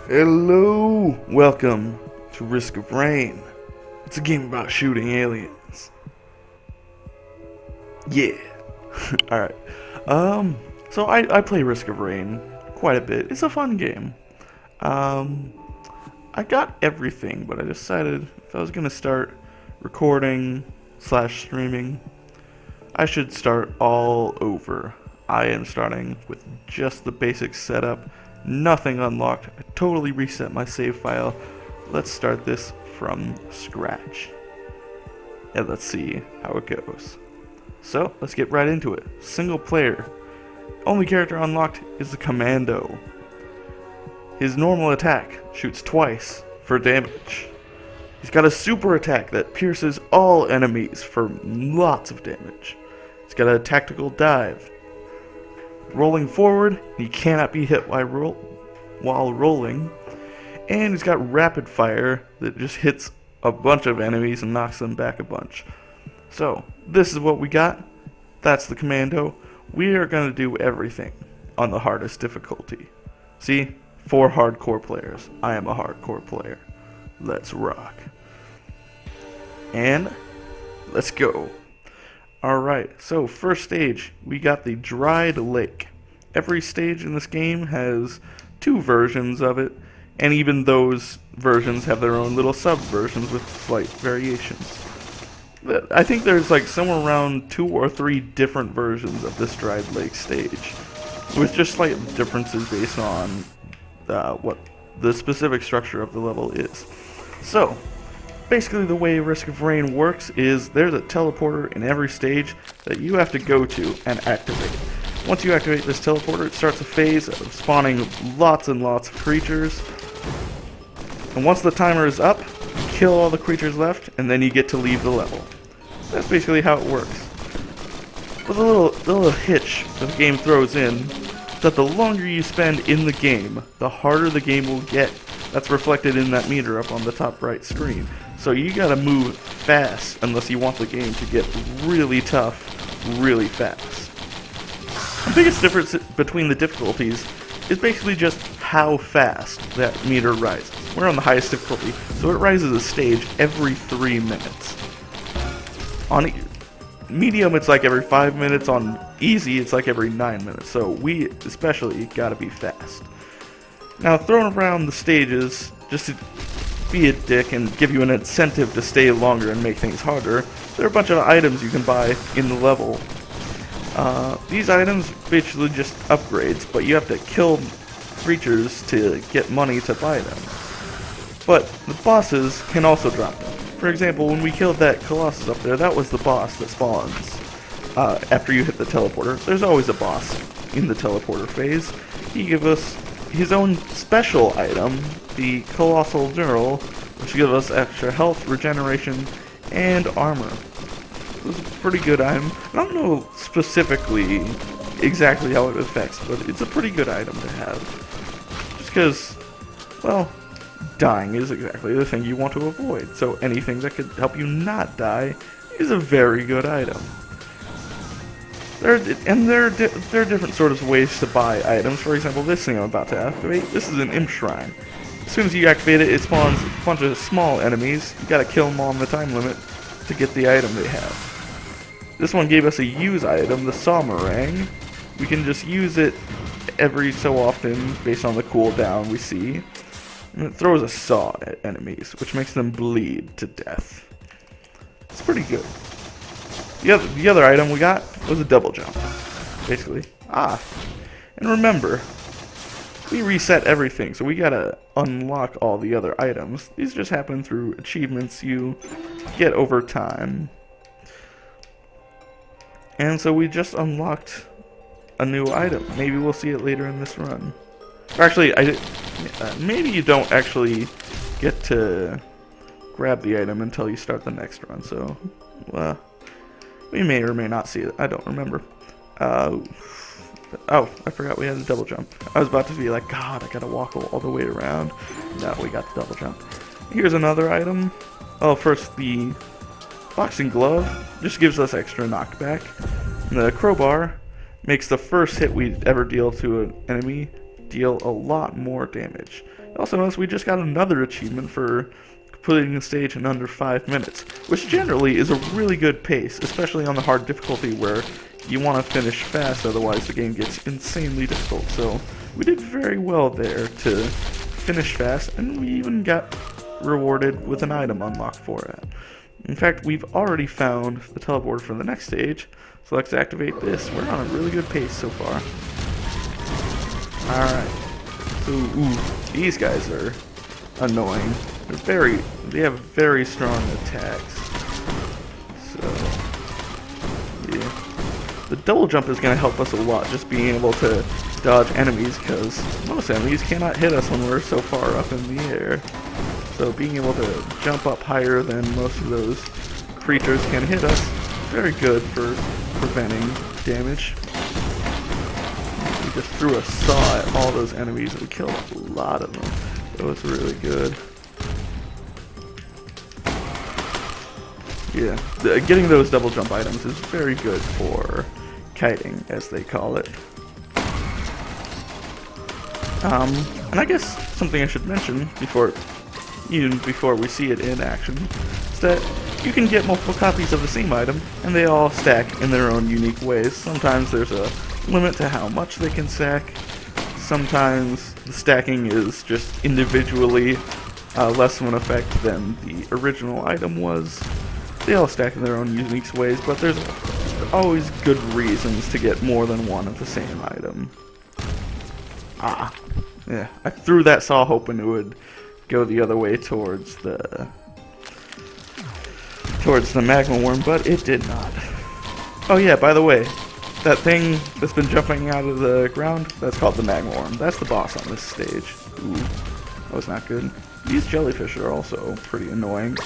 Hello, welcome to Risk of Rain. It's a game about shooting aliens. Yeah. Alright. So I play Risk of Rain quite a bit. It's a fun game. I got everything, but I decided if I was gonna start recording slash streaming, I should start all over. I am starting with just the basic setup, nothing unlocked. I totally reset my save file. Let's start this from scratch. And let's see how it goes. So, let's get right into it. Single player. Only character unlocked is the Commando. His normal attack shoots twice for damage. He's got a super attack that pierces all enemies for lots of damage. He's got a tactical dive. Rolling forward, he cannot be hit while rolling. And he's got rapid fire that just hits a bunch of enemies and knocks them back a bunch. So, this is what we got. That's the Commando. We are going to do everything on the hardest difficulty. See? 4 hardcore players. I am a hardcore player. Let's rock. And let's go. Alright, so first stage, we got the Dried Lake. Every stage in this game has 2 versions of it, and even those versions have their own little sub-versions with slight variations. I think there's like somewhere around 2 or 3 different versions of this Dried Lake stage, with just slight differences based on what the specific structure of the level is. So, basically the way Risk of Rain works is there's a teleporter in every stage that you have to go to and activate. Once you activate this teleporter, it starts a phase of spawning lots and lots of creatures. And once the timer is up, kill all the creatures left, and then you get to leave the level. That's basically how it works. But the little hitch that the game throws in is that the longer you spend in the game, the harder the game will get. That's reflected in that meter up on the top right screen. So you gotta move fast unless you want the game to get really tough really fast. The biggest difference between the difficulties is basically just how fast that meter rises. We're on the highest difficulty, so it rises a stage every 3 minutes. On medium, it's like every 5 minutes. On easy, it's like every 9 minutes. So we especially gotta be fast. Now, throwing around the stages just to be a dick and give you an incentive to stay longer and make things harder, there are a bunch of items you can buy in the level. These items basically just upgrades, but you have to kill creatures to get money to buy them. But the bosses can also drop them. For example, when we killed that Colossus up there, that was the boss that spawns after you hit the teleporter. There's always a boss in the teleporter phase. He gives us his own special item, the Colossal Knurl, which gives us extra health, regeneration, and armor. It was a pretty good item. I don't know specifically exactly how it affects, but it's a pretty good item to have. Just because, well, dying is exactly the thing you want to avoid, so anything that could help you not die is a very good item. There are different sort of ways to buy items. For example, this thing I'm about to activate, this is an Imp Shrine. As soon as you activate it, it spawns a bunch of small enemies. You gotta kill them all on the time limit to get the item they have. This one gave us a use item, the Sawmorang. We can just use it every so often based on the cooldown we see. And it throws a saw at enemies, which makes them bleed to death. It's pretty good. The other item we got was a double jump, basically. And remember, we reset everything, so we gotta unlock all the other items. These just happen through achievements you get over time. And so we just unlocked a new item. Maybe we'll see it later in this run. Or actually, maybe you don't actually get to grab the item until you start the next run, so, we may or may not see it. I don't remember. Oh, I forgot we had a double jump. I was about to be like, God, I gotta walk all the way around. No, we got the double jump. Here's another item. Oh, first, the boxing glove just gives us extra knockback. And the crowbar makes the first hit we ever deal to an enemy deal a lot more damage. Also notice we just got another achievement for completing the stage in under 5 minutes, which generally is a really good pace, especially on the hard difficulty where you want to finish fast, otherwise the game gets insanely difficult. So we did very well there to finish fast, and we even got rewarded with an item unlocked for it. In fact, we've already found the teleport for the next stage, so let's activate this. We're on a really good pace so far. Alright. So, ooh, these guys are annoying. They have very strong attacks. So, yeah. The double jump is going to help us a lot, just being able to dodge enemies, because most enemies cannot hit us when we're so far up in the air. So being able to jump up higher than most of those creatures can hit us, very good for preventing damage. We just threw a saw at all those enemies and we killed a lot of them. That was really good. Yeah, getting those double jump items is very good for kiting, as they call it. And I guess something I should mention even before we see it in action, is that you can get multiple copies of the same item, and they all stack in their own unique ways. Sometimes there's a limit to how much they can stack. Sometimes the stacking is just individually less of an effect than the original item was. They all stack in their own unique ways, but there's always good reasons to get more than one of the same item. Yeah, I threw that saw hoping it would go the other way towards the magma worm, but it did not. Oh yeah, by the way, that thing that's been jumping out of the ground, that's called the magma worm. That's the boss on this stage. Ooh, that was not good. These jellyfish are also pretty annoying.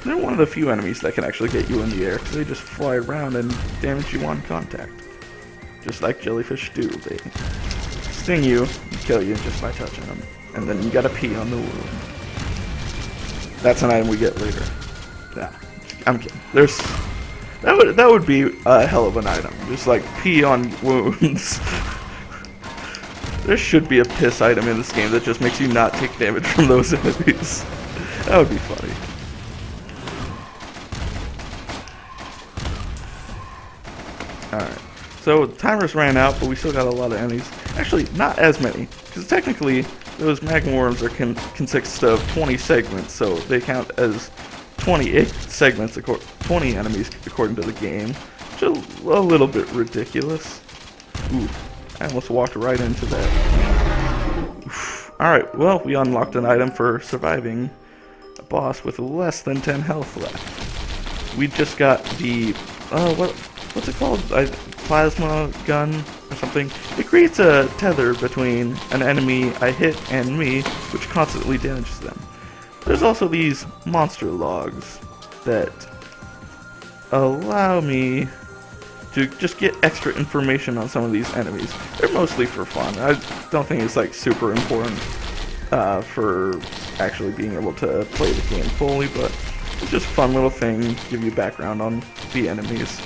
They're one of the few enemies that can actually get you in the air, because they just fly around and damage you on contact. Just like jellyfish do. They sting you and kill you just by touching them. And then you gotta pee on the wound. That's an item we get later. Yeah, I'm kidding. That would be a hell of an item. Just like pee on wounds. There should be a piss item in this game that just makes you not take damage from those enemies. That would be funny. Alright. So the timers ran out, but we still got a lot of enemies. Actually, not as many, because technically those magma worms consist of 20 segments, so they count as 20 segments, 20 enemies according to the game, which is a little bit ridiculous. Ooh, I almost walked right into that. Alright, well, we unlocked an item for surviving a boss with less than 10 health left. We just got the, what's it called? Plasma gun or something. It creates a tether between an enemy I hit and me, which constantly damages them. There's also these monster logs that allow me to just get extra information on some of these enemies. They're mostly for fun. I don't think it's like super important for actually being able to play the game fully, but it's just a fun little thing, give you background on the enemies.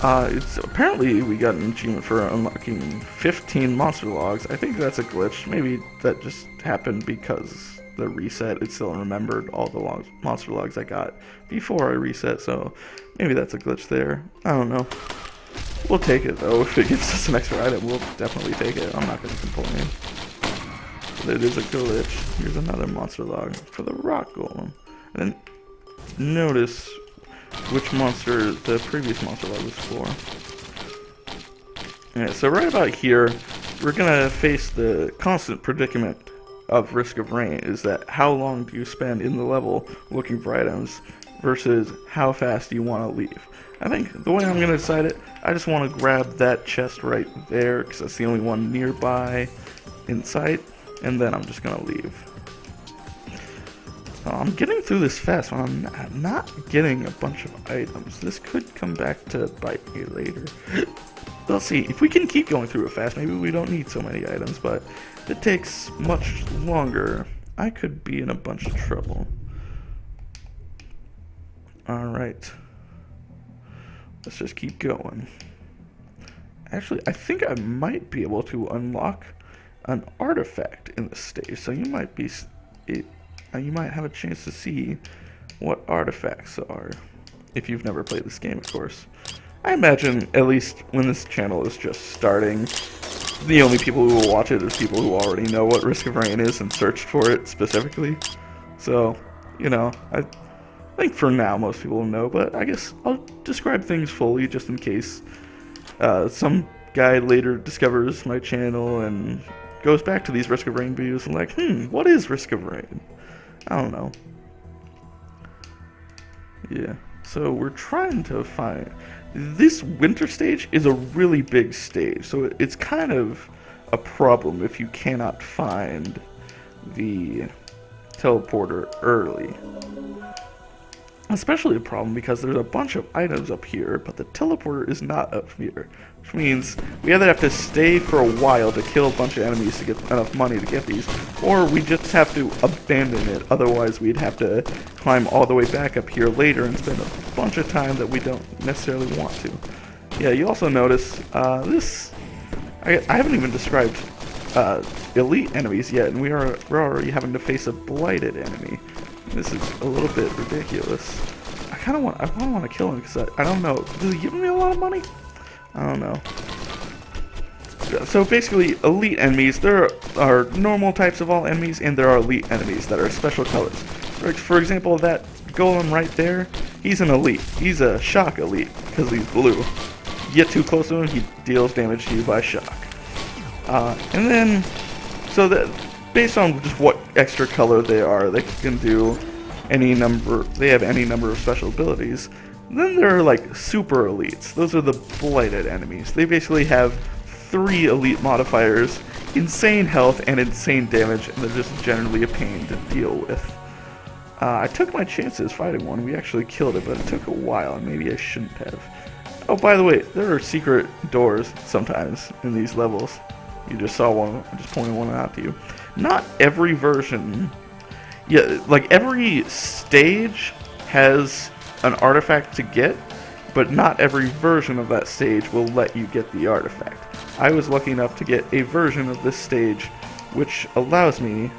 Apparently we got an achievement for unlocking 15 monster logs. I think that's a glitch. Maybe that just happened because the reset, it still remembered all the monster logs I got before I reset, so maybe that's a glitch there. I don't know. We'll take it though. If it gives us an extra item, we'll definitely take it. I'm not going to complain. But it is a glitch. Here's another monster log for the rock golem. And then notice which monster the previous monster log was for. Yeah, so right about here, we're gonna face the constant predicament of Risk of Rain, is that how long do you spend in the level looking for items versus how fast do you want to leave. I think the way I'm gonna decide it, I just want to grab that chest right there, because that's the only one nearby in sight, and then I'm just gonna leave. I'm getting through this fast, but I'm not getting a bunch of items. This could come back to bite me later. We'll see. If we can keep going through it fast, maybe we don't need so many items, but if it takes much longer, I could be in a bunch of trouble. Alright. Let's just keep going. Actually, I think I might be able to unlock an artifact in this stage, so you might be you might have a chance to see what artifacts are if you've never played this game, of course. I imagine, at least when this channel is just starting, the only people who will watch it is people who already know what Risk of Rain is and searched for it specifically. So, you know, I think for now most people will know, but I guess I'll describe things fully just in case some guy later discovers my channel and goes back to these Risk of Rain videos and like, what is Risk of Rain? I don't know. Yeah, so we're trying to find... This winter stage is a really big stage, so it's kind of a problem if you cannot find the teleporter early. Especially a problem because there's a bunch of items up here, but the teleporter is not up here. Which means we either have to stay for a while to kill a bunch of enemies to get enough money to get these, or we just have to abandon it, otherwise we'd have to climb all the way back up here later and spend a bunch of time that we don't necessarily want to. Yeah, you also notice, I haven't even described elite enemies yet, and we're already having to face a blighted enemy. This is a little bit ridiculous. I want to kill him because I don't know. Does he give me a lot of money? I don't know. So basically, elite enemies, there are normal types of all enemies, and there are elite enemies that are special colors. For example, that golem right there, he's an elite. He's a shock elite because he's blue. You get too close to him, he deals damage to you by shock. And then, so that based on just what extra color they are, they can do any number. They have any number of special abilities. Then there are like super elites. Those are the blighted enemies. They basically have 3 elite modifiers, insane health and insane damage, and they're just generally a pain to deal with. I took my chances fighting one. We actually killed it, but it took a while, and maybe I shouldn't have. Oh, by the way, there are secret doors sometimes in these levels. You just saw one. I just pointed one out to you. Not every version. Yeah, like every stage has an artifact to get, but not every version of that stage will let you get the artifact. I was lucky enough to get a version of this stage which allows me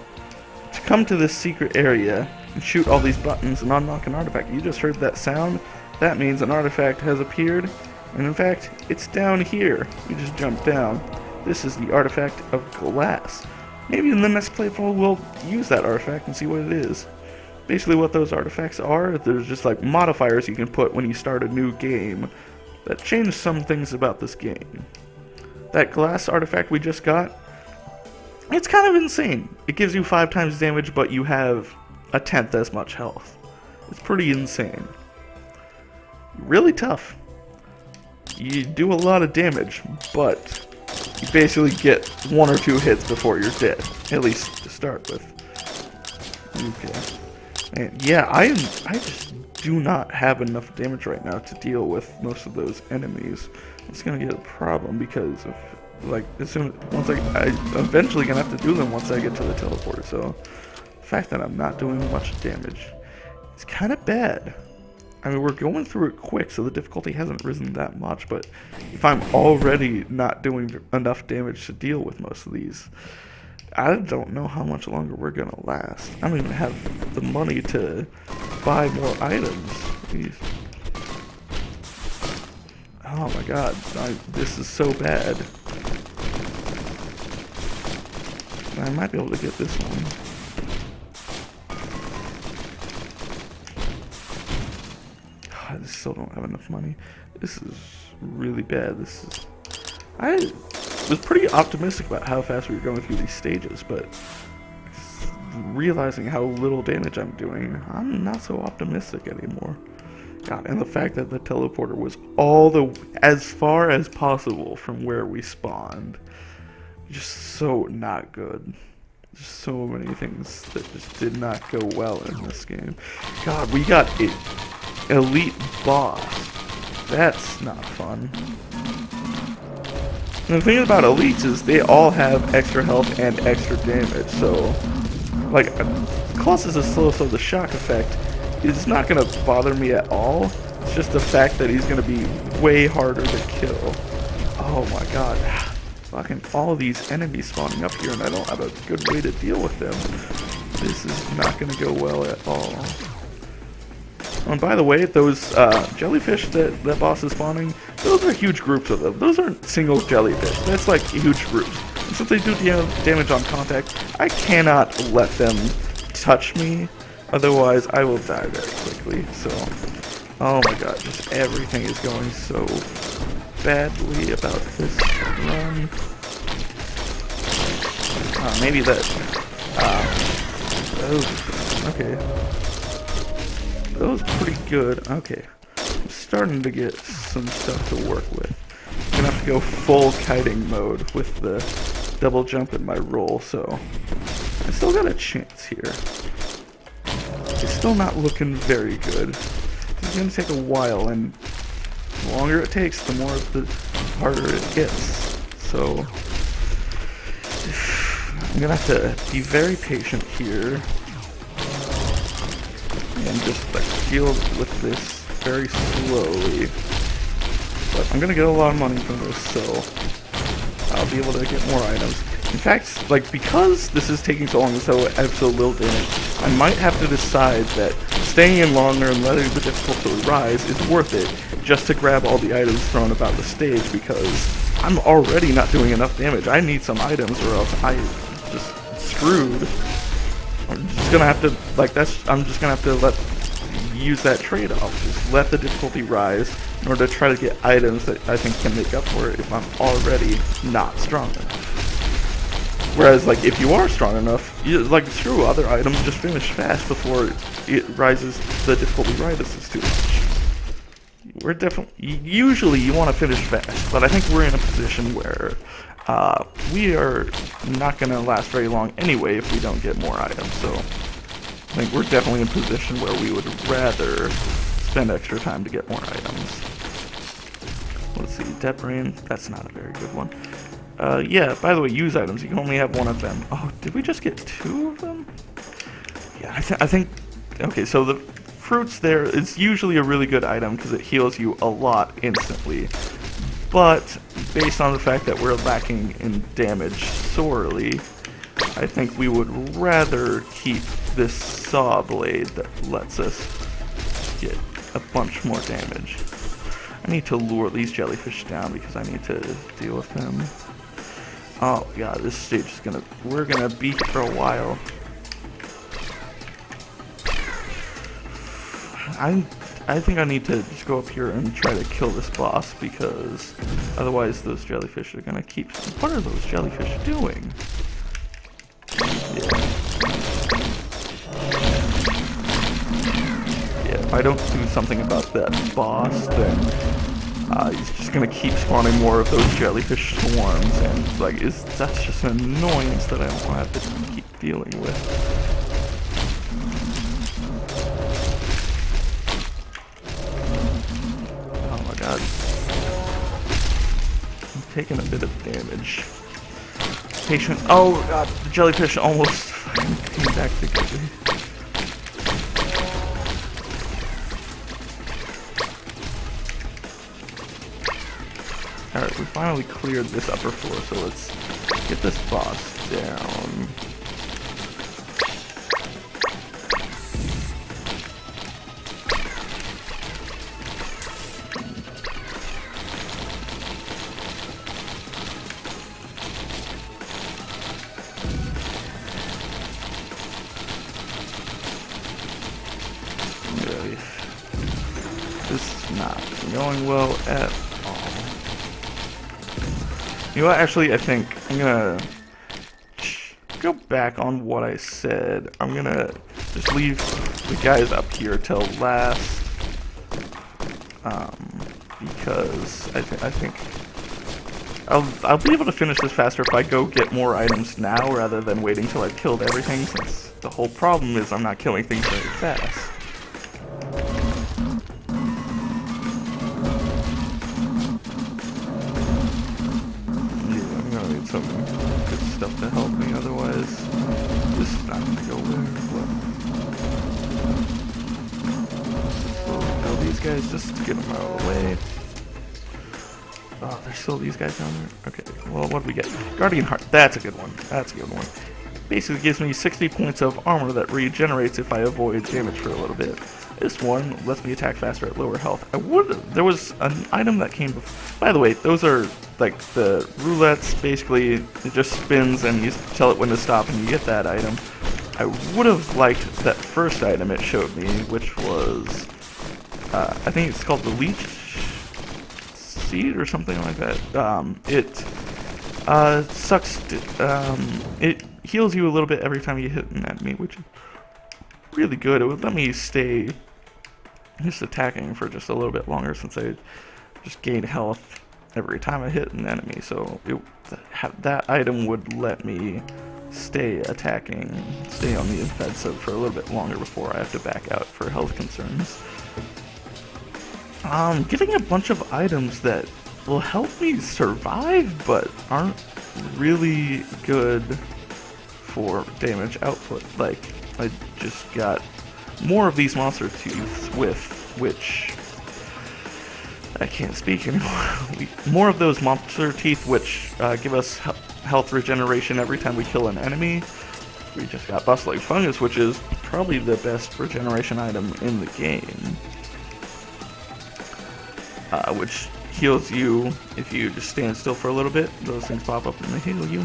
to come to this secret area and shoot all these buttons and unlock an artifact. You just heard that sound? That means an artifact has appeared, and in fact, it's down here. You just jump down. This is the artifact of glass. Maybe in the next playthrough we'll use that artifact and see what it is. Basically what those artifacts are, there's just like modifiers you can put when you start a new game that change some things about this game. That glass artifact we just got, it's kind of insane. It gives you 5 times damage, but you have 1/10 as much health. It's pretty insane. Really tough. You do a lot of damage, but you basically get 1 or 2 hits before you're dead, at least to start with. Okay. And yeah, I just do not have enough damage right now to deal with most of those enemies. It's gonna get a problem because of like I eventually gonna have to do them once I get to the teleporter. So the fact that I'm not doing much damage is kind of bad. I mean, we're going through it quick, so the difficulty hasn't risen that much, but if I'm already not doing enough damage to deal with most of these, I don't know how much longer we're gonna last. I don't even have the money to buy more items. Jeez. Oh my god, this is so bad. I might be able to get this one. I still don't have enough money. This is really bad. I was pretty optimistic about how fast we were going through these stages, but realizing how little damage I'm doing, I'm not so optimistic anymore. God, and the fact that the teleporter was as far as possible from where we spawned, just so not good. Just so many things that just did not go well in this game. God, we got it. Elite boss. That's not fun. And the thing about elites is they all have extra health and extra damage, so like Colossus is slow, so the shock effect is not gonna bother me at all. It's just the fact that he's gonna be way harder to kill. Oh Oh my god. Fucking all these enemies spawning up here and I don't have a good way to deal with them. This is not gonna go well at all. Oh, and by the way, those jellyfish that boss is spawning, those are huge groups of them. Those aren't single jellyfish. That's like huge groups. And since they do damage on contact, I cannot let them touch me. Otherwise, I will die very quickly. So, oh my god, just everything is going so badly about this run. Maybe that. Okay. That was pretty good. Okay. I'm starting to get some stuff to work with. I'm gonna have to go full kiting mode with the double jump in my roll, so I still got a chance here. It's still not looking very good. It's gonna take a while, and the longer it takes, the harder it gets. So I'm gonna have to be very patient here and just like deal with this very slowly. But I'm gonna get a lot of money from this, so I'll be able to get more items. In fact, like, because this is taking so long and so I have so little damage, I might have to decide that staying in longer and letting the difficulty rise is worth it just to grab all the items thrown about the stage, because I'm already not doing enough damage. I need some items or else I'm just screwed. I'm just gonna have to, like, I'm just gonna have to use that trade-off. Just let the difficulty rise in order to try to get items that I think can make up for it if I'm already not strong enough. Whereas, like, if you are strong enough, like, screw other items, just finish fast before it rises, the difficulty rises too much. We're definitely, usually you want to finish fast, but I think we're in a position where we are not going to last very long anyway if we don't get more items, so I think we're definitely in a position where we would rather spend extra time to get more items. Let's see, Dead Brain, that's not a very good one. Yeah, by the way, use items, you can only have one of them. Oh, did we just get two of them? Yeah, I think, okay, so the fruits there, it's usually a really good item because it heals you a lot instantly. But, based on the fact that we're lacking in damage sorely, I think we would rather keep this saw blade that lets us get a bunch more damage. I need to lure these jellyfish down because I need to deal with them. Oh god, this stage is we're gonna be here for a while. I think I need to just go up here and try to kill this boss because otherwise those jellyfish are gonna keep. What are those jellyfish doing? Yeah, if I don't do something about that boss, then he's just gonna keep spawning more of those jellyfish swarms, and like, that's just an annoyance that I don't want to have to keep dealing with. Oh my god. I'm taking a bit of damage. Patient. Oh god, the jellyfish almost came back to get me. Alright, we finally cleared this upper floor, so let's get this boss down. Really, this is not going well at all. You know what, actually, I think I'm gonna go back on what I said. I'm gonna just leave the guys up here till last, because I think I'll be able to finish this faster if I go get more items now rather than waiting till I've killed everything, since the whole problem is I'm not killing things very fast. Some good stuff to help me, otherwise this is not gonna go well. So kill these guys just to get them out of the way. Oh, there's still these guys down there? Okay, well, what do we get? Guardian Heart. That's a good one. That's a good one. Basically gives me 60 points of armor that regenerates if I avoid damage for a little bit. This one lets me attack faster at lower health. There was an item that came before. By the way, those are like the roulettes. Basically, it just spins and you tell it when to stop and you get that item. I would have liked that first item it showed me, which was, I think it's called the Leech Seed or something like that. It sucks, it heals you a little bit every time you hit an enemy, which is really good. It would let me stay just attacking for just a little bit longer since I just gain health every time I hit an enemy. So that item would let me stay attacking, stay on the offensive for a little bit longer before I have to back out for health concerns. Getting a bunch of items that will help me survive but aren't really good for damage output. Like, I just got more of these monster teeth with which I can't speak anymore. More of those monster teeth which give us health regeneration every time we kill an enemy. We just got Bustling Fungus, which is probably the best regeneration item in the game. Which heals you if you just stand still for a little bit. Those things pop up and they heal you.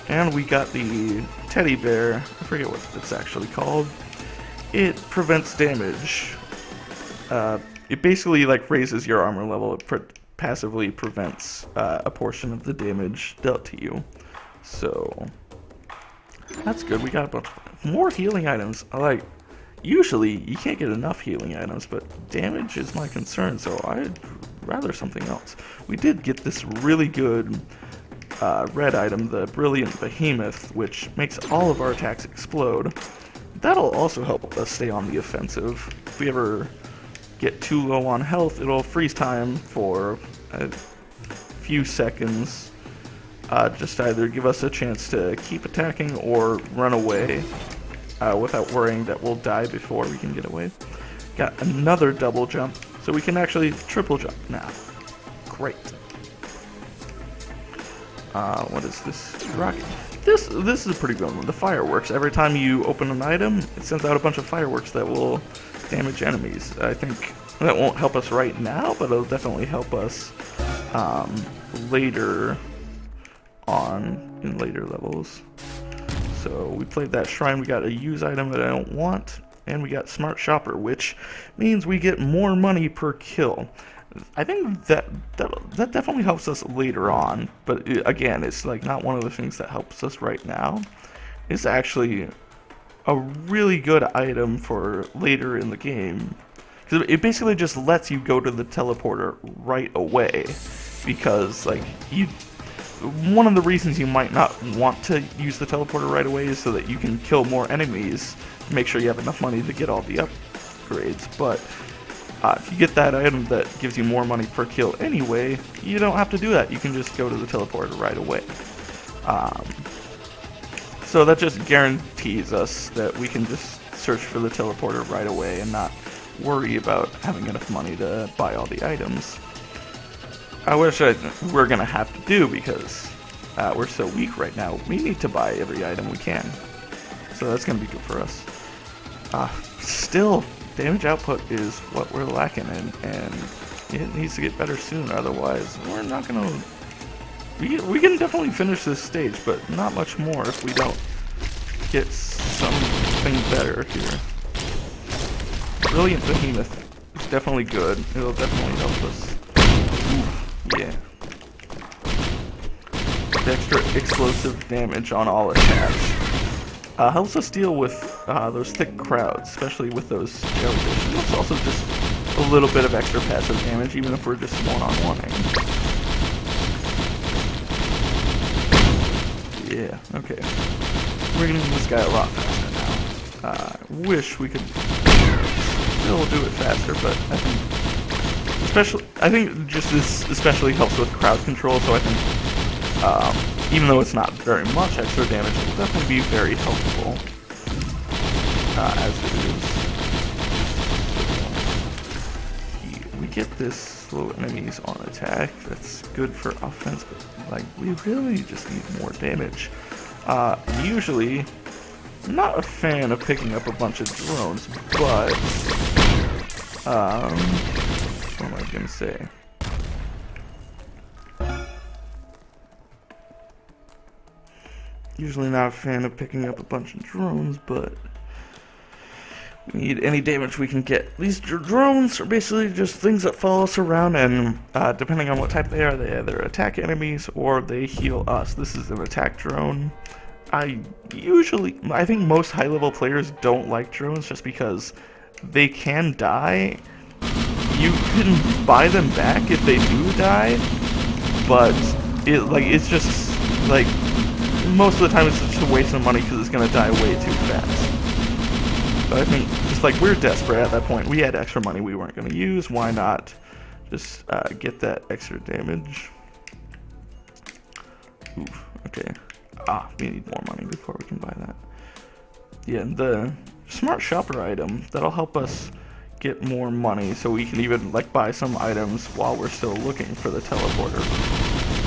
And we got the teddy bear. I forget what it's actually called. It prevents damage. It basically like raises your armor level. It passively prevents a portion of the damage dealt to you. So that's good. We got a bunch more healing items. Usually you can't get enough healing items, but damage is my concern, so I'd rather something else. We did get this really good red item, the Brilliant Behemoth, which makes all of our attacks explode. That'll also help us stay on the offensive. If we ever get too low on health, it'll freeze time for a few seconds. Just either give us a chance to keep attacking or run away without worrying that we'll die before we can get away. Got another double jump, so we can actually triple jump now. Great. What is this? Rocket. This is a pretty good one. The fireworks. Every time you open an item, it sends out a bunch of fireworks that will damage enemies. I think that won't help us right now, but it'll definitely help us later on in later levels. So we played that shrine. We got a use item that I don't want, and we got Smart Shopper, which means we get more money per kill. I think that definitely helps us later on, but again, it's like not one of the things that helps us right now. It's actually a really good item for later in the game, because it basically just lets you go to the teleporter right away, because like one of the reasons you might not want to use the teleporter right away is so that you can kill more enemies to make sure you have enough money to get all the upgrades. But if you get that item that gives you more money per kill anyway, you don't have to do that. You can just go to the teleporter right away. So that just guarantees us that we can just search for the teleporter right away and not worry about having enough money to buy all the items. I wish we're going to have to do, because we're so weak right now. We need to buy every item we can. So that's going to be good for us. Still, damage output is what we're lacking in, and it needs to get better soon. Otherwise, we're not going to... We can definitely finish this stage, but not much more if we don't get something better here. Brilliant Behemoth is definitely good. It'll definitely help us. Yeah. The extra explosive damage on all attacks. Helps us deal with those thick crowds, especially with those jellyfish. And it's also just a little bit of extra passive damage, even if we're just one-on-one-ing. Yeah, okay. We're getting this guy a lot faster now. I wish we could still do it faster, but I think just this especially helps with crowd control, so I think even though it's not very much extra damage, it will definitely be very helpful as it is. We get this slow enemies on attack. That's good for offense, but like we really just need more damage. Usually, I'm not a fan of picking up a bunch of drones, but what am I gonna say? Usually not a fan of picking up a bunch of drones, but we need any damage we can get. These drones are basically just things that follow us around, and depending on what type they are, they either attack enemies or they heal us. This is an attack drone. I think most high-level players don't like drones just because they can die. You can buy them back if they do die, but it's just like most of the time it's just a waste of money because it's gonna die way too fast. So I think just like we're desperate at that point, we had extra money we weren't gonna use. Why not just get that extra damage? Oof, okay. We need more money before we can buy that. Yeah, the smart shopper item, that'll help us get more money so we can even like buy some items while we're still looking for the teleporter.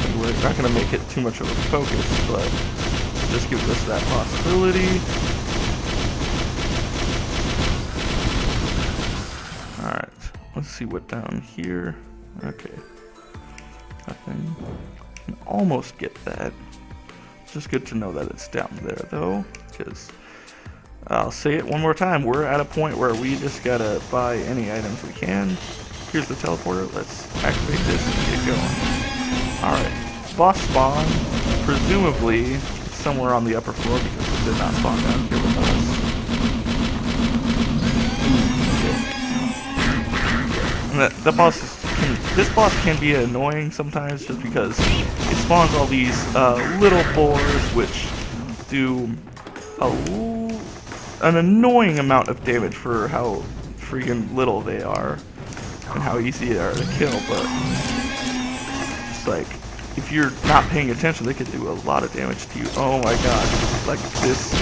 And we're not going to make it too much of a focus, but it just gives us that possibility. Alright, let's see what down here. Okay. Nothing. Can almost get that. Just good to know that it's down there though, because I'll say it one more time, we're at a point where we just gotta buy any items we can. Here's the teleporter, let's activate this and get going. Alright, boss spawn, presumably somewhere on the upper floor because it did not spawn down here with us. And this boss can be annoying sometimes just because it spawns all these little boars which do an annoying amount of damage for how freaking little they are and how easy they are to kill, but just like if you're not paying attention they could do a lot of damage to you. Oh my god, like this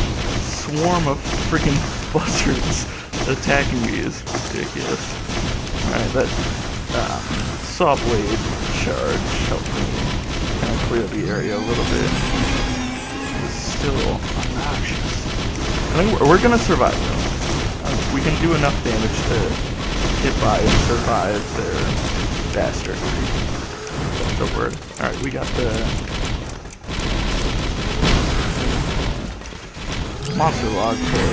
swarm of freaking buzzards attacking me is ridiculous. Alright, that saw blade charge helped me kind of clear the area a little bit. It's still obnoxious. I think we're gonna survive though. We can do enough damage to get by and survive their dastardry. That's the word. Alright, we got the monster log for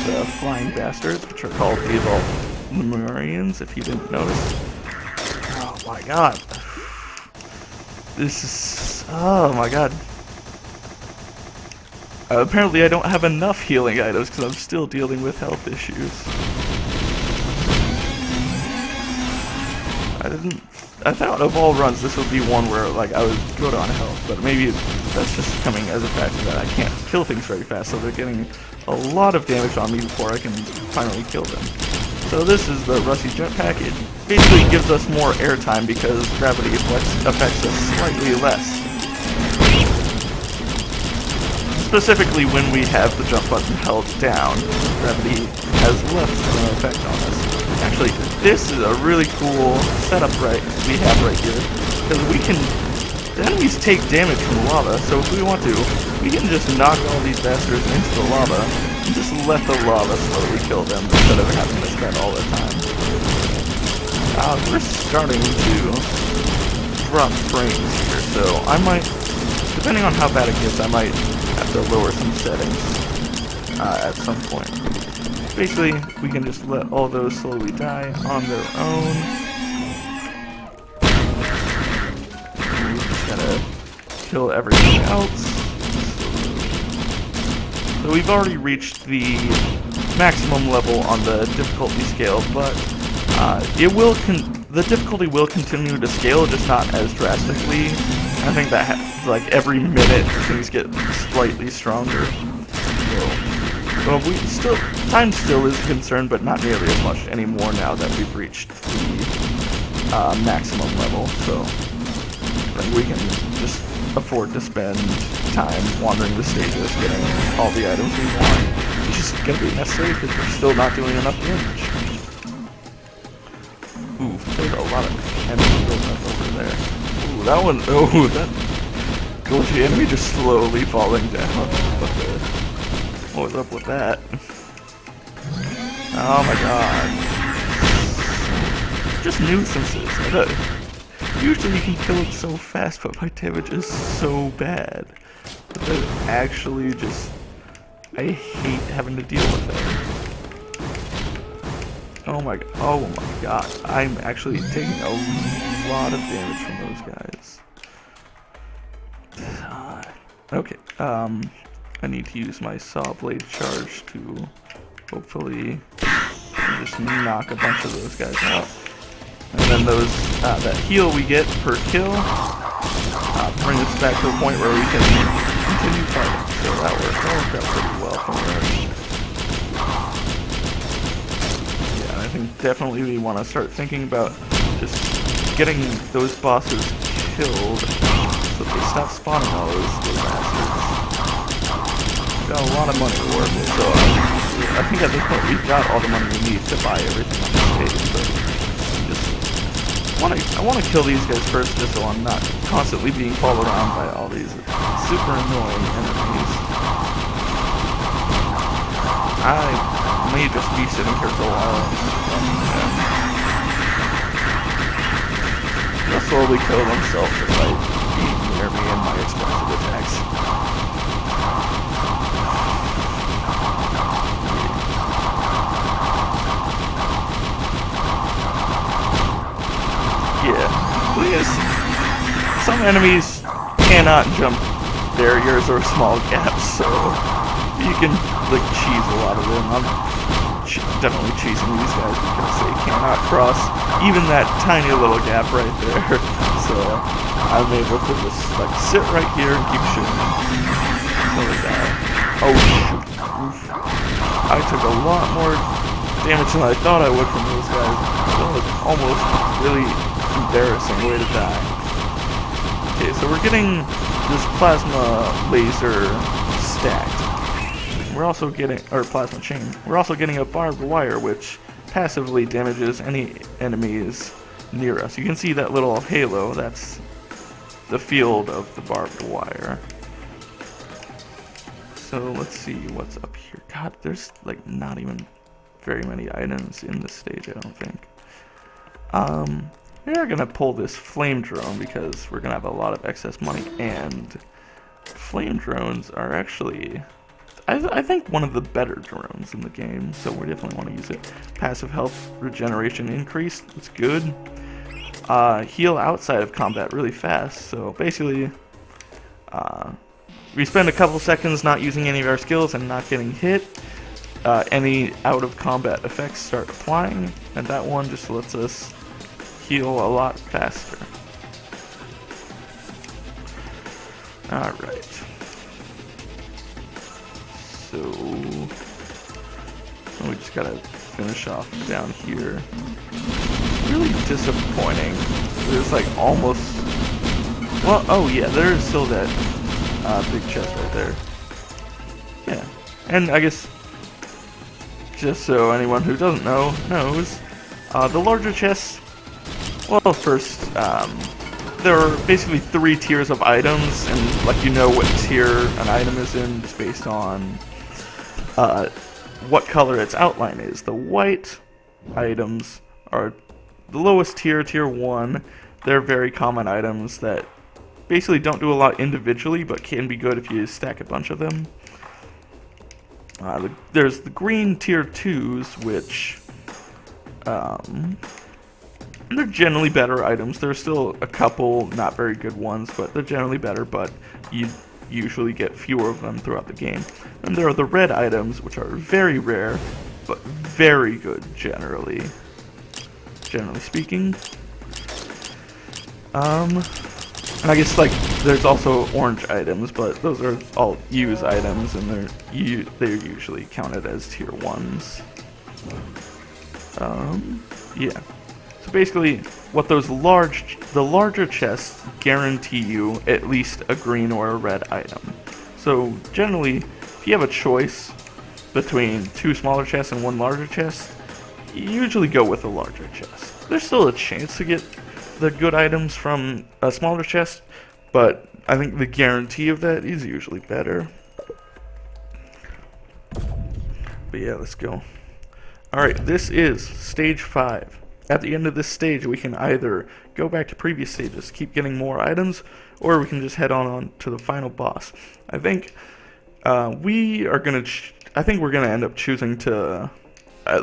the flying bastards, which are called the Lemurians, if you didn't notice. Oh my god. This is... oh my god. Apparently I don't have enough healing items because I'm still dealing with health issues. I thought of all runs this would be one where like I would go down health, but maybe that's just coming as a fact that I can't kill things very fast, so they're getting a lot of damage on me before I can finally kill them. So this is the Rusty Jetpack. It basically gives us more airtime because gravity affects us slightly less. Specifically when we have the jump button held down, gravity has less of an effect on us. Actually, this is a really cool setup we have right here, because the enemies take damage from lava, so if we want to, we can just knock all these bastards into the lava, and just let the lava slowly kill them, instead of having to spend all the time. We're starting to drop frames here, so I might, depending on how bad it gets, I might have to lower some settings at some point. Basically, we can just let all those slowly die on their own. We just gotta kill everything else. So we've already reached the maximum level on the difficulty scale, but the difficulty will continue to scale, just not as drastically. I think that like every minute things get slightly stronger. Well, time still is a concern, but not nearly as much anymore now that we've reached the maximum level. So like, we can just afford to spend time wandering the stages, getting all the items we want. It's just gonna be necessary because we're still not doing enough damage. Ooh. There's a lot of enemies building up over there. Ooh, that one, oh, that glitchy enemy just slowly falling down. What was up with that? Oh my god. Just nuisances. Usually you can kill it so fast, but my damage is so bad. But that actually just... I hate having to deal with it. Oh my god. I'm actually taking a lot of damage from those guys. Okay, I need to use my saw blade charge to hopefully just knock a bunch of those guys out. And then those, that heal we get per kill, brings us back to a point where we can continue fighting. So that worked out pretty well for us. Yeah, I think definitely we want to start thinking about just getting those bosses killed so they stop spawning all those bastards. Got a lot of money to work with, so I think at this point we've got all the money we need to buy everything on the stage. But I want to kill these guys first, just so I'm not constantly being followed around by all these super annoying enemies. I may just be sitting here for a while. They'll slowly kill themselves if I beat near me and my explosive attacks. Yeah, please. Some enemies cannot jump barriers or small gaps, so you can like cheese a lot of them. I'm definitely cheesing these guys because they cannot cross even that tiny little gap right there. So I'm able to just like sit right here and keep shooting until they die. Oh shoot! Oof. I took a lot more damage than I thought I would from those guys. That was almost really embarrassing way to die. Okay, so we're getting this plasma laser stacked. We're also getting, or plasma chain. We're also getting a barbed wire, which passively damages any enemies near us. You can see that little halo. That's the field of the barbed wire. So let's see what's up here. God, there's like not even very many items in this stage, I don't think. We're gonna pull this flame drone because we're gonna have a lot of excess money, and flame drones are actually, I think, one of the better drones in the game, so we definitely want to use it. Passive health regeneration increase, that's good. Heal outside of combat really fast, so basically, we spend a couple seconds not using any of our skills and not getting hit. Any out of combat effects start applying, and that one just lets us heal a lot faster. Alright. So we just gotta finish off down here. Really disappointing. There's like almost, well, oh yeah, there's still that big chest right there. Yeah, and I guess just so anyone who doesn't know knows, the larger chests, well, first, there are basically 3 tiers of items, and like you know what tier an item is in just based on what color its outline is. The white items are the lowest tier, tier 1. They're very common items that basically don't do a lot individually, but can be good if you stack a bunch of them. There's the green tier 2s, which they're generally better items. There's still a couple not very good ones, but they're generally better, but you usually get fewer of them throughout the game. And there are the red items, which are very rare, but very good generally speaking. And I guess like there's also orange items, but those are all use items, and they're usually counted as tier 1s. Yeah. So basically, what the larger chests guarantee you at least a green or a red item. So generally, if you have a choice between 2 smaller chests and 1 larger chest, you usually go with a larger chest. There's still a chance to get the good items from a smaller chest, but I think the guarantee of that is usually better. But yeah, let's go. Alright, this is stage 5. At the end of this stage, we can either go back to previous stages, keep getting more items, or we can just head on to the final boss. I think we're gonna end up choosing to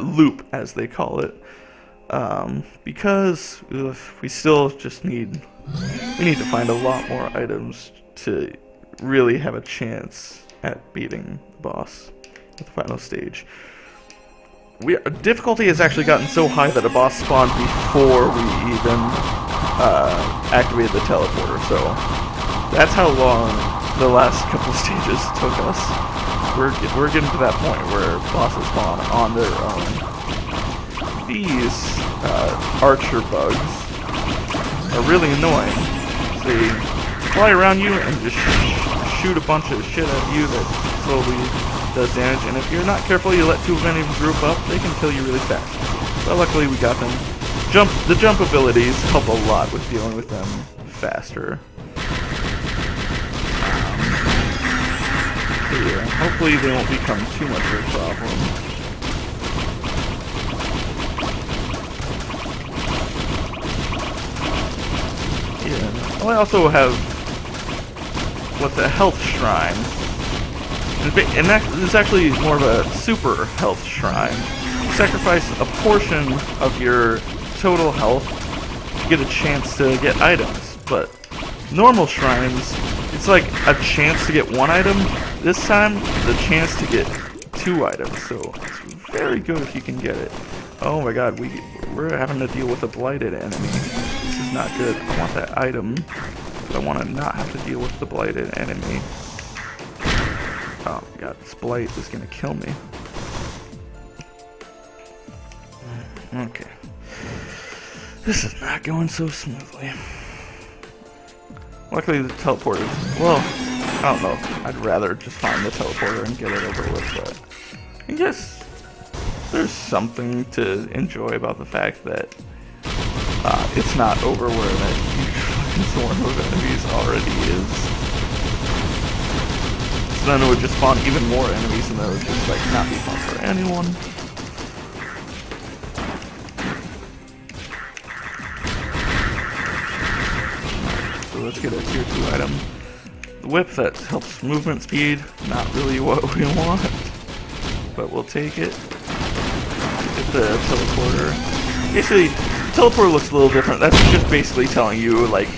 loop, as they call it, because we still just need to find a lot more items to really have a chance at beating the boss at the final stage. Difficulty has actually gotten so high that a boss spawned before we even activated the teleporter, so that's how long the last couple of stages took us. We're getting to that point where bosses spawn on their own. These archer bugs are really annoying. They fly around you and just shoot a bunch of shit at you that slowly does damage, and if you're not careful, you let too many of them group up, they can kill you really fast. But luckily we got them. The jump abilities help a lot with dealing with them faster. So yeah, hopefully they won't become too much of a problem. Yeah. Well, I also have what's a health shrine. And that is actually more of a super health shrine. You sacrifice a portion of your total health to get a chance to get items. But normal shrines, it's like a chance to get one item. This time, the chance to get 2 items. So it's very good if you can get it. Oh my god, we're having to deal with a blighted enemy. This is not good. I want that item, but I want to not have to deal with the blighted enemy. Oh my god, this blight is gonna kill me. Okay. This is not going so smoothly. Luckily the teleporter, well, I don't know. I'd rather just find the teleporter and get it over with, but I guess there's something to enjoy about the fact that it's not over where that huge swarm of enemies already is. So then it would just spawn even more enemies, and that would just like not be fun for anyone. So let's get a tier 2 item. The whip that helps movement speed, not really what we want, but we'll take it. Get the teleporter. Basically, teleporter looks a little different. That's just basically telling you like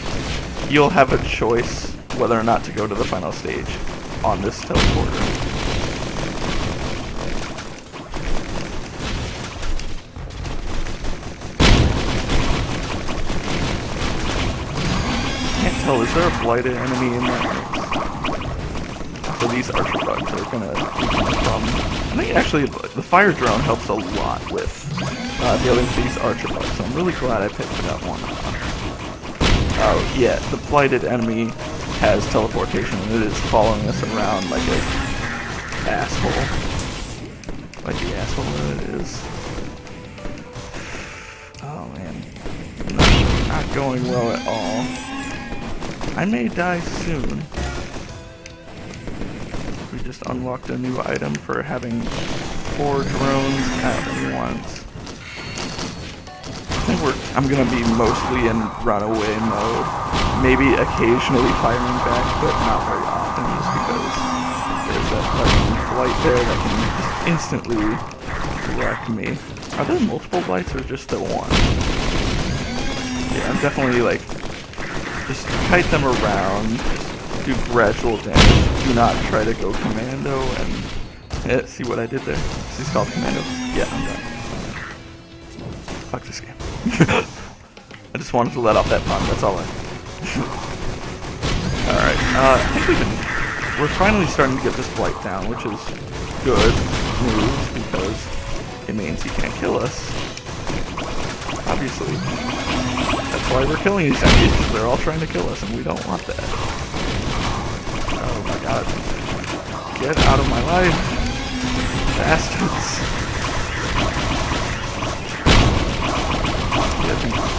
you'll have a choice whether or not to go to the final stage on this teleporter. Can't tell, is there a blighted enemy in there? So these archer bugs are gonna be kind of problem. I think actually the fire drone helps a lot with dealing with these archer bugs, so I'm really glad I picked that one up. Oh yeah, the blighted enemy has teleportation and it is following us around like an asshole. Like the asshole that it is. Oh man. Not going well at all. I may die soon. We just unlocked a new item for having 4 drones at once. I think I'm gonna be mostly in runaway mode. Maybe occasionally firing back, but not very often, just because there's that blight there that can instantly wreck me. Are there multiple blights or just the one? Yeah, I'm definitely like, just kite them around, just do gradual damage. Do not try to go commando and see what I did there. Is this called commando? Yeah, I'm done. Fuck this game. I just wanted to let off that pun, that's all I... Alright, I think we're finally starting to get this blight down, which is good news, because it means he can't kill us. Obviously. That's why we're killing these enemies, because they're all trying to kill us, and we don't want that. Oh my god. Get out of my life. Bastards.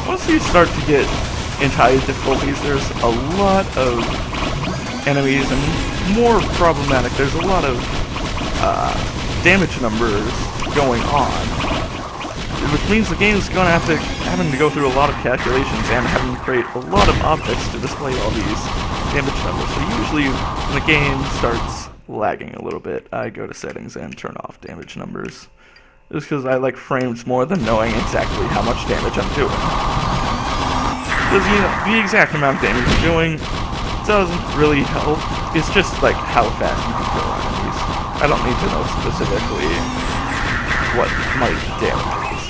once you start to get into high difficulties, there's a lot of enemies, and more problematic, there's a lot of damage numbers going on, which means the game's going to having to go through a lot of calculations and having to create a lot of objects to display all these damage numbers. So usually when the game starts lagging a little bit, I go to settings and turn off damage numbers, just because I like frames more than knowing exactly how much damage I'm doing. Because, you know, the exact amount of damage you're doing doesn't really help. It's just like how fast you can kill enemies. I don't need to know specifically what my damage is.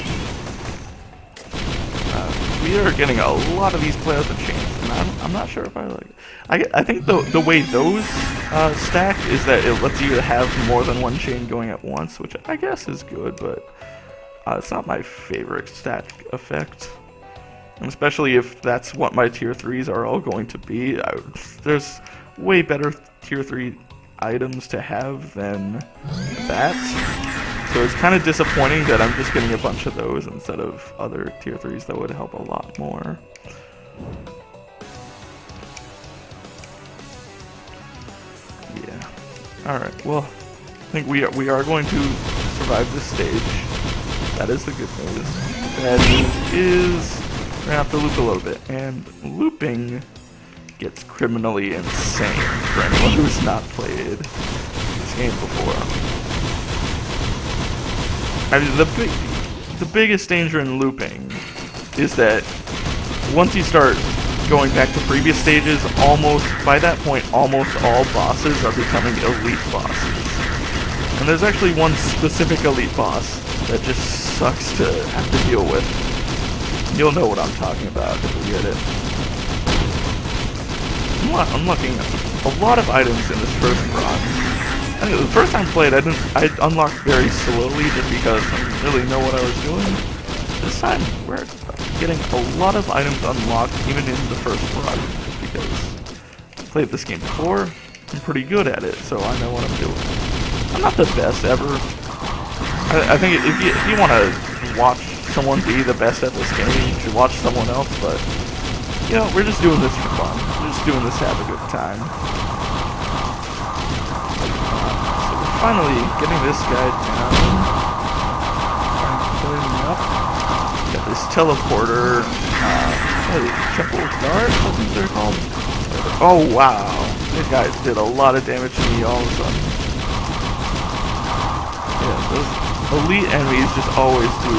We are getting a lot of these players and chains, and I'm not sure if I like it. I think the way those stack is that it lets you have more than one chain going at once, which I guess is good, but it's not my favorite stack effect. And especially if that's what my tier 3s are all going to be. There's way better tier 3 items to have than that. So it's kind of disappointing that I'm just getting a bunch of those instead of other tier 3s that would help a lot more. Yeah. Alright, well, I think we are going to survive this stage. That is the good news. Bad news is we're gonna have to loop a little bit, and looping gets criminally insane for anyone who's not played this game before. I mean, the biggest danger in looping is that once you start going back to previous stages, by that point, almost all bosses are becoming elite bosses. And there's actually one specific elite boss that just sucks to have to deal with. You'll know what I'm talking about if you get it. I'm unlocking a lot of items in this first run. I think the first time I played, I unlocked very slowly just because I didn't really know what I was doing. This time, we're getting a lot of items unlocked even in the first run, just because I played this game before. I'm pretty good at it, so I know what I'm doing. I'm not the best ever. I think if you want to watch someone be the best at this game, you should watch someone else, but, you know, we're just doing this for fun. We're just doing this to have a good time. So we're finally getting this guy down. Pulling him up. Got this teleporter, triple dart, I think they're called. Oh wow, these guys did a lot of damage to me all of a sudden. Yeah, those elite enemies just always do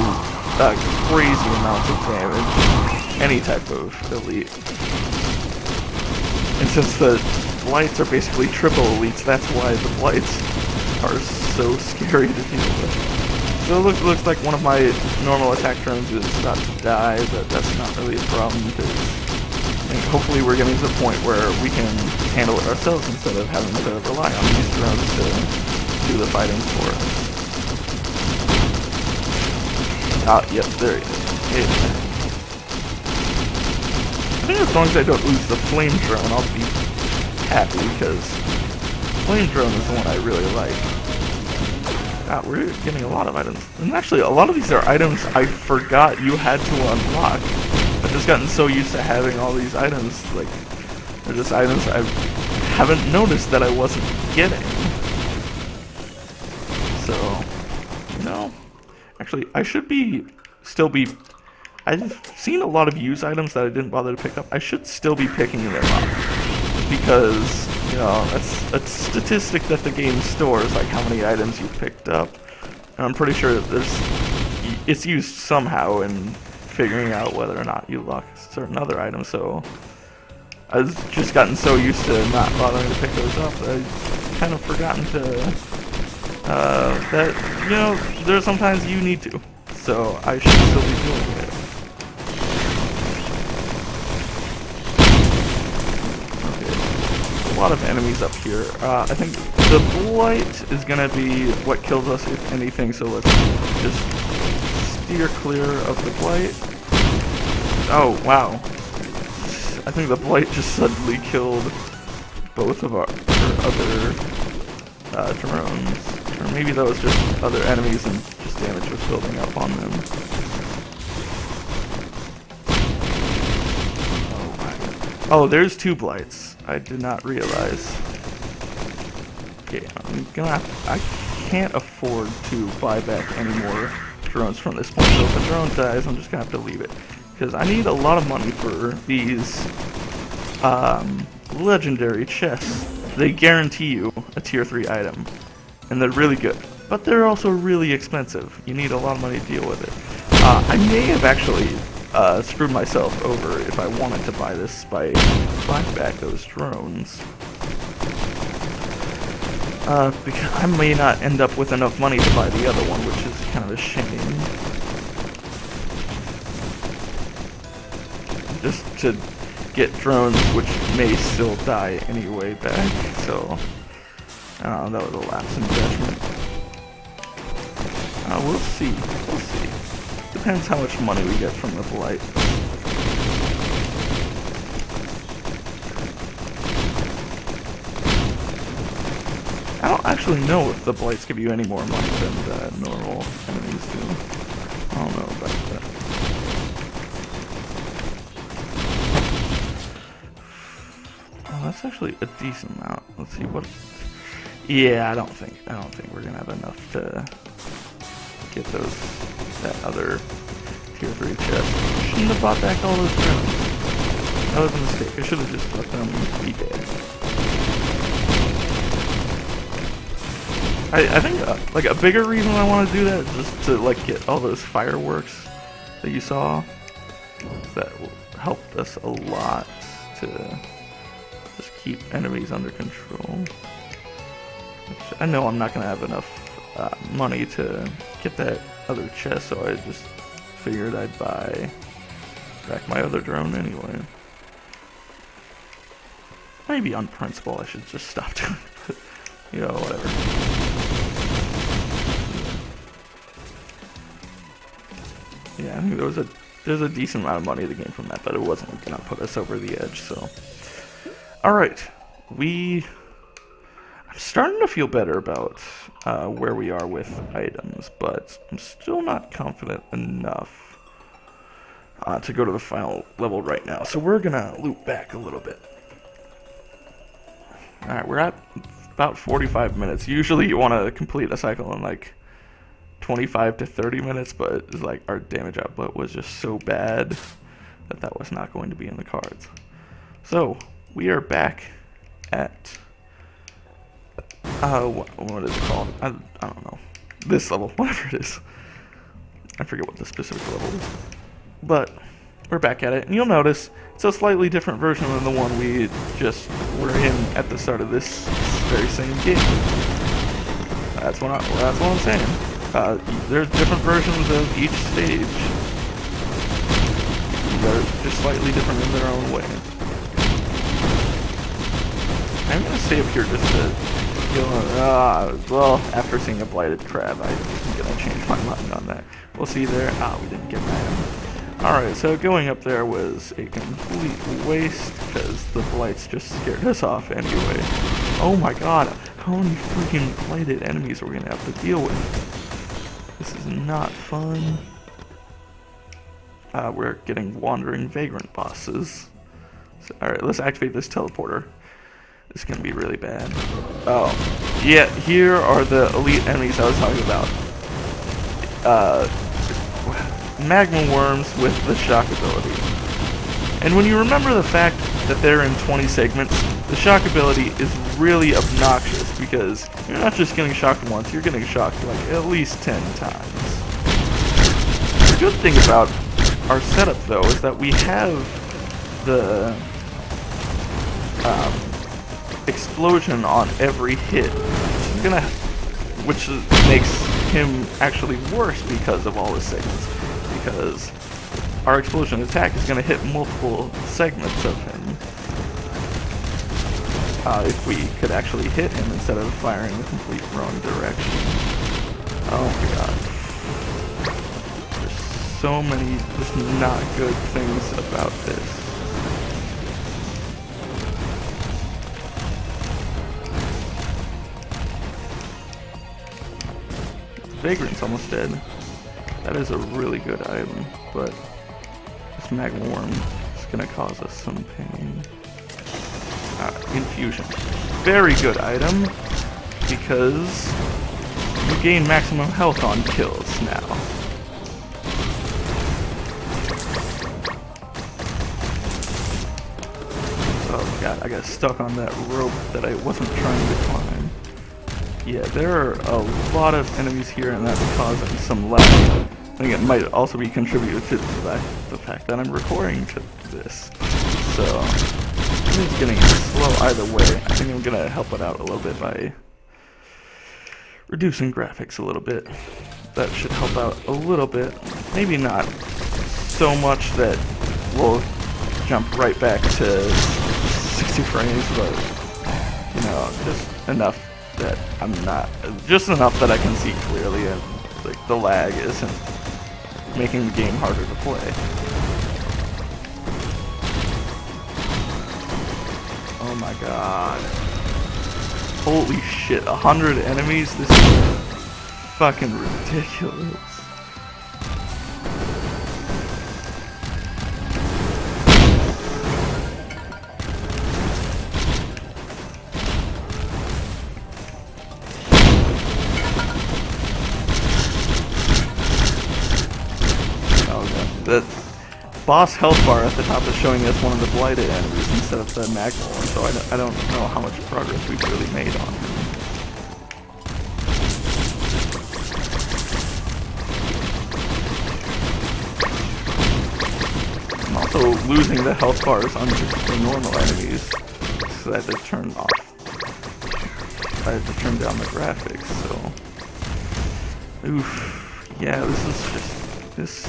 crazy amounts of damage. Any type of elite. And since the blights are basically triple elites, that's why the blights are so scary to deal with. So it looks like one of my normal attack turns is about to die, but that's not really a problem because I think hopefully we're getting to the point where we can handle it ourselves instead of having to rely on these drones to do the fighting for us. Ah, yep, there he is. Yeah. I think as long as I don't lose the flame drone, I'll be happy because flame drone is the one I really like. God, we're getting a lot of items. And actually, a lot of these are items I forgot you had to unlock. I've just gotten so used to having all these items, like, they're just items I haven't noticed that I wasn't getting. So, you know, actually, I should still be, I've seen a lot of used items that I didn't bother to pick up. I should still be picking them up. Because, you know, that's a statistic that the game stores, like how many items you've picked up. And I'm pretty sure it's used somehow in figuring out whether or not you lock certain other items, so I've just gotten so used to not bothering to pick those up that I've kind of forgotten to, that, you know, there's sometimes you need to, so I should still be doing it. A lot of enemies up here. I think the blight is gonna be what kills us if anything, so let's just steer clear of the blight. Oh wow, I think the blight just suddenly killed both of our other drones, or maybe that was just other enemies and just damage was building up on them. Oh, there's 2 blights. I did not realize. Okay, I can't afford to buy back any more drones from this point. So if a drone dies, I'm just gonna have to leave it. Because I need a lot of money for these legendary chests. They guarantee you a tier 3 item. And they're really good. But they're also really expensive. You need a lot of money to deal with it. I may have actually screwed myself over if I wanted to buy this by buying back those drones. Because I may not end up with enough money to buy the other one, which is kind of a shame. Just to get drones, which may still die anyway back, so... I don't know, that was a lapse in judgment. We'll see. We'll see. Depends how much money we get from the blight. I don't actually know if the blights give you any more money than the normal enemies do. I don't know about that. Oh, that's actually a decent amount. Let's see what. Yeah, I don't think we're gonna have enough to get that other tier 3 chest. Shouldn't have bought back all those drones. That was a mistake. I should have just let them be dead. I think like a bigger reason I want to do that is just to like get all those fireworks that you saw. That will help us a lot to just keep enemies under control. I know I'm not gonna have enough money to get that other chest, so I just figured I'd buy back my other drone anyway. Maybe on principle I should just stop doing it, but you know, whatever. Yeah, I think there's a decent amount of money that came from that, but it wasn't gonna put us over the edge, so. Alright, I'm starting to feel better about where we are with items, but I'm still not confident enough to go to the final level right now. So we're gonna loop back a little bit. Alright, we're at about 45 minutes. Usually you want to complete a cycle in like 25 to 30 minutes, but it's like our damage output was just so bad that was not going to be in the cards. So we are back at what is it called? I don't know. This level, whatever it is. I forget what the specific level is. But we're back at it, and you'll notice it's a slightly different version than the one we just were in at the start of this very same game. That's what I'm saying. There's different versions of each stage. They're just slightly different in their own way. I'm gonna stay up here just to go. Well, after seeing a blighted crab, I'm gonna change my mind on that. We'll see there. We didn't get that. Alright, so going up there was a complete waste because the blights just scared us off anyway. Oh my god, how many freaking blighted enemies are we gonna have to deal with? This is not fun. We're getting wandering vagrant bosses. So, alright, let's activate this teleporter. This is gonna be really bad. Oh, yeah, here are the elite enemies I was talking about. Magma worms with the shock ability. And when you remember the fact that they're in 20 segments, the shock ability is really obnoxious because you're not just getting shocked once, you're getting shocked like at least 10 times. The good thing about our setup though is that we have the explosion on every hit, which makes him actually worse because of all the segments. Because our explosion attack is going to hit multiple segments of him. If we could actually hit him instead of firing the complete wrong direction. Oh my god. There's so many just not good things about this. Vagrant's almost dead. That is a really good item, but this magma worm is gonna cause us some pain. Infusion. Very good item, because you gain maximum health on kills now. Oh god, I got stuck on that rope that I wasn't trying to climb. Yeah, there are a lot of enemies here, and that's causing some lag. I think it might also be contributed to the fact that I'm recording to this. So, it's getting slow either way. I think I'm gonna help it out a little bit by reducing graphics a little bit. That should help out a little bit. Maybe not so much that we'll jump right back to 60 frames, but you know, just enough that I'm not, just enough that I can see clearly, and like the lag isn't making the game harder to play. Oh my god. Holy shit, 100 enemies? This is fucking ridiculous. The boss health bar at the top is showing us one of the blighted enemies instead of the magma one, so I don't know how much progress we've really made on him. I'm also losing the health bars on just the normal enemies, so I had to turn off. I had to turn down the graphics, so... Oof. Yeah, this is just... this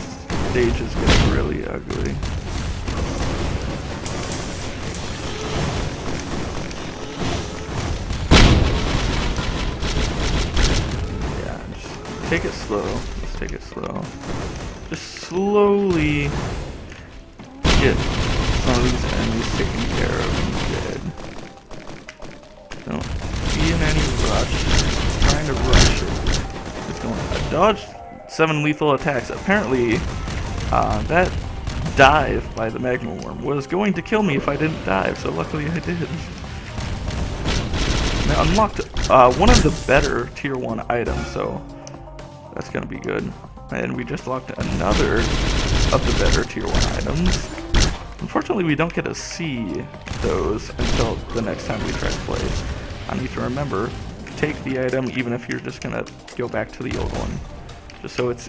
stage is getting really ugly. Yeah, just take it slow. Just take it slow. Just slowly get some of these enemies taken care of and dead. Don't be in any rush. I'm trying to rush it. It's going. I dodged 7 lethal attacks. Apparently, that dive by the magma worm was going to kill me if I didn't dive, so luckily I did. And I unlocked one of the better tier 1 items, so that's gonna be good. And we just locked another of the better tier 1 items. Unfortunately, we don't get to see those until the next time we try to play. I need to remember, take the item even if you're just gonna go back to the old one. Just so it's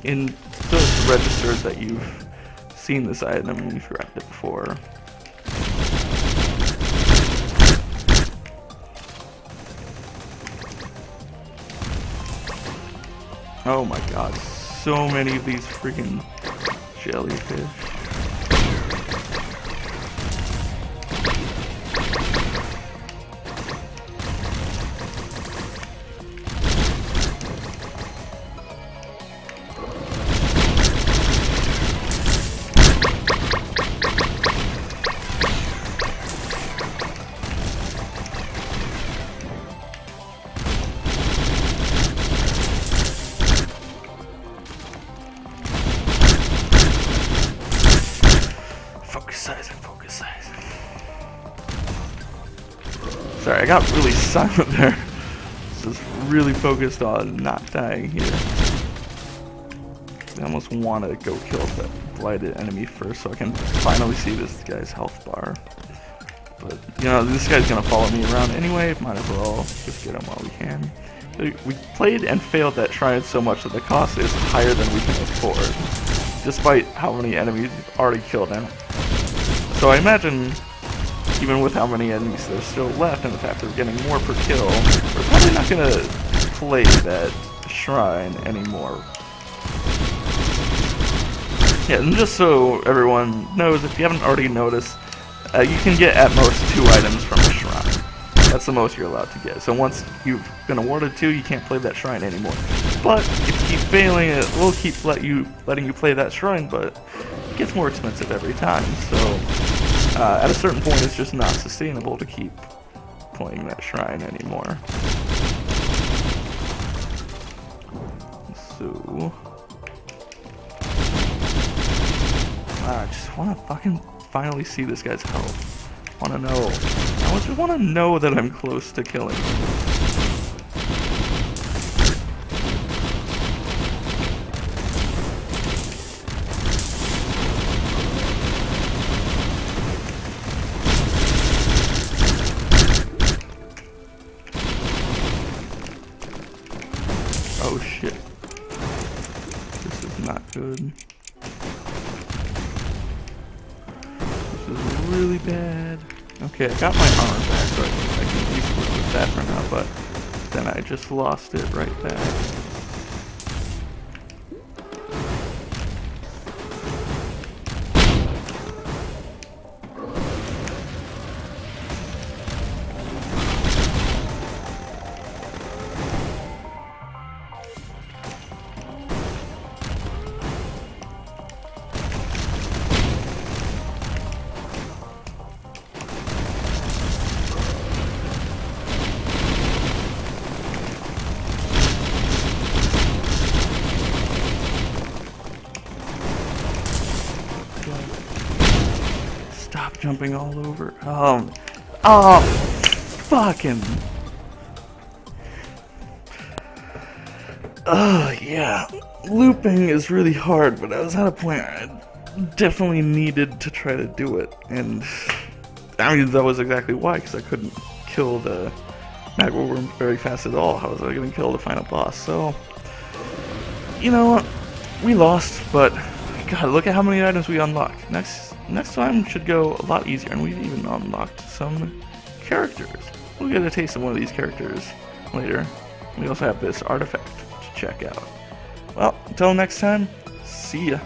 registered that you've seen this item and you've grabbed it before. Oh my god, so many of these freaking jellyfish. Focus sizing. Sorry, I got really silent there. Just really focused on not dying here. I almost want to go kill that blighted enemy first so I can finally see this guy's health bar. But, you know, this guy's gonna follow me around anyway, might as well just get him while we can. We played and failed that shrine so much that the cost is higher than we can afford, despite how many enemies we've already killed him. So I imagine, even with how many enemies there's still left and the fact that we're getting more per kill, we're probably not gonna play that shrine anymore. Yeah, and just so everyone knows, if you haven't already noticed, you can get at most 2 items from a shrine. That's the most you're allowed to get. So once you've been awarded 2, you can't play that shrine anymore. But if you keep failing, it will keep letting you play that shrine, but it gets more expensive every time. So at a certain point, it's just not sustainable to keep playing that shrine anymore. So I just want to fucking finally see this guy's health. want to know. I just want to know that I'm close to killing. Oh shit. This is not good. This is really bad. Okay, I got my armor back, so I can at least work with that for now, but then I just lost it right back. Stop jumping all over. Oh, fucking. Oh, yeah. Looping is really hard, but I was at a point where I definitely needed to try to do it. And, I mean, that was exactly why, because I couldn't kill the magma worm very fast at all. How was I going to kill the final boss? So, you know what? We lost, but, God, look at how many items we unlocked. Next time should go a lot easier, and we've even unlocked some characters. We'll get a taste of one of these characters later. We also have this artifact to check out. Well, until next time, see ya.